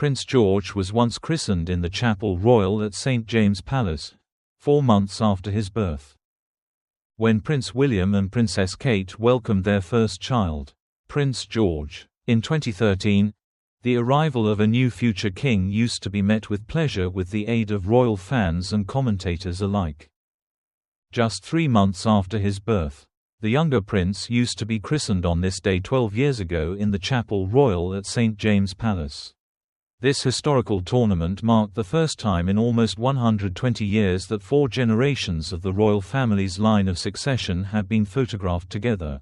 Prince George was once christened in the Chapel Royal at St James's Palace, 4 months after his birth. When Prince William and Princess Kate welcomed their first child, Prince George, in 2013, the arrival of a new future king used to be met with pleasure with the aid of royal fans and commentators alike. Just 3 months after his birth, the younger prince used to be christened on this day 12 years ago in the Chapel Royal at St James's Palace. This historical tournament marked the first time in almost 120 years that 4 generations of the royal family's line of succession had been photographed together.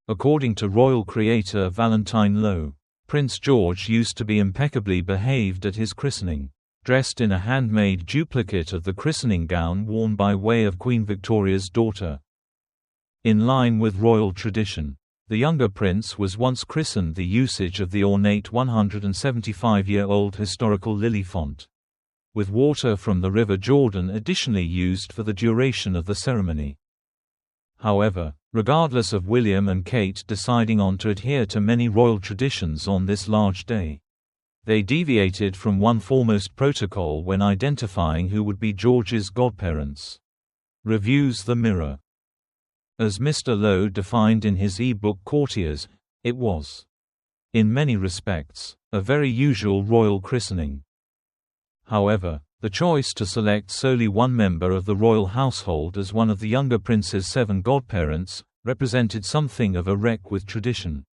According to royal creator Valentine Lowe, Prince George used to be impeccably behaved at his christening, dressed in a handmade duplicate of the christening gown worn by way of Queen Victoria's daughter. In line with royal tradition, the younger prince was once christened the usage of the ornate 175-year-old historical lily font, with water from the River Jordan additionally used for the duration of the ceremony. However, regardless of William and Kate deciding on to adhere to many royal traditions on this large day, they deviated from one foremost protocol when identifying who would be George's godparents. Reviews The Mirror. As Mr. Lowe defined in his e-book Courtiers, it was, in many respects, a very usual royal christening. However, the choice to select solely one member of the royal household as one of the younger prince's 7 godparents represented something of a wreck with tradition.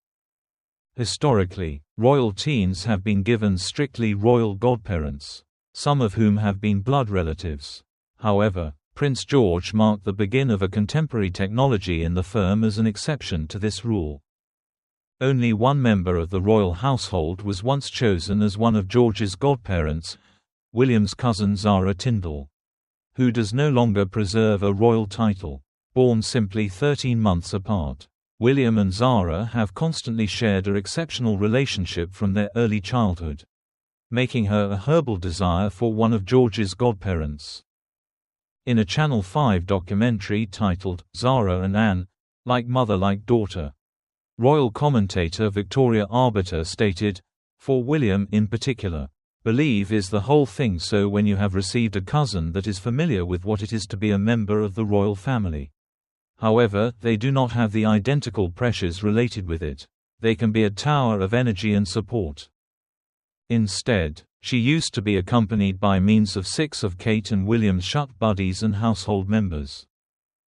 Historically, royal teens have been given strictly royal godparents, some of whom have been blood relatives. However, Prince George marked the begin of a contemporary technology in the firm as an exception to this rule. Only one member of the royal household was once chosen as one of George's godparents, William's cousin Zara Tindall, who does no longer preserve a royal title. Born simply 13 months apart, William and Zara have constantly shared an exceptional relationship from their early childhood, making her a herbal desire for one of George's godparents. In a Channel 5 documentary titled, Zara and Anne, Like Mother Like Daughter, royal commentator Victoria Arbiter stated, "For William in particular, believe is the whole thing, so when you have received a cousin that is familiar with what it is to be a member of the royal family. However, they do not have the identical pressures related with it. They can be a tower of energy and support." Instead, she used to be accompanied by means of 6 of Kate and William's shut buddies and household members,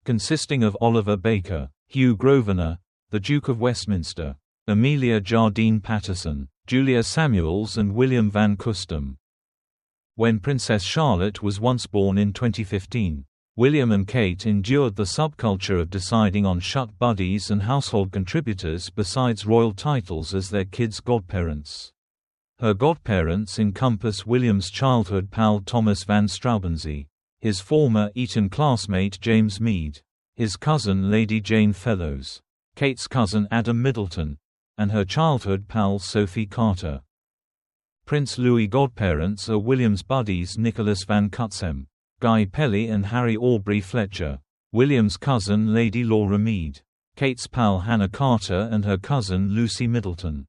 consisting of Oliver Baker, Hugh Grosvenor, the Duke of Westminster, Amelia Jardine Patterson, Julia Samuels and William Van Custom. When Princess Charlotte was once born in 2015, William and Kate endured the subculture of deciding on shut buddies and household contributors besides royal titles as their kids' godparents. Her godparents encompass William's childhood pal Thomas Van Straubenzee, his former Eton classmate James Mead, his cousin Lady Jane Fellows, Kate's cousin Adam Middleton, and her childhood pal Sophie Carter. Prince Louis godparents are William's buddies Nicholas Van Cutsem, Guy Pelly and Harry Aubrey Fletcher, William's cousin Lady Laura Mead, Kate's pal Hannah Carter and her cousin Lucy Middleton.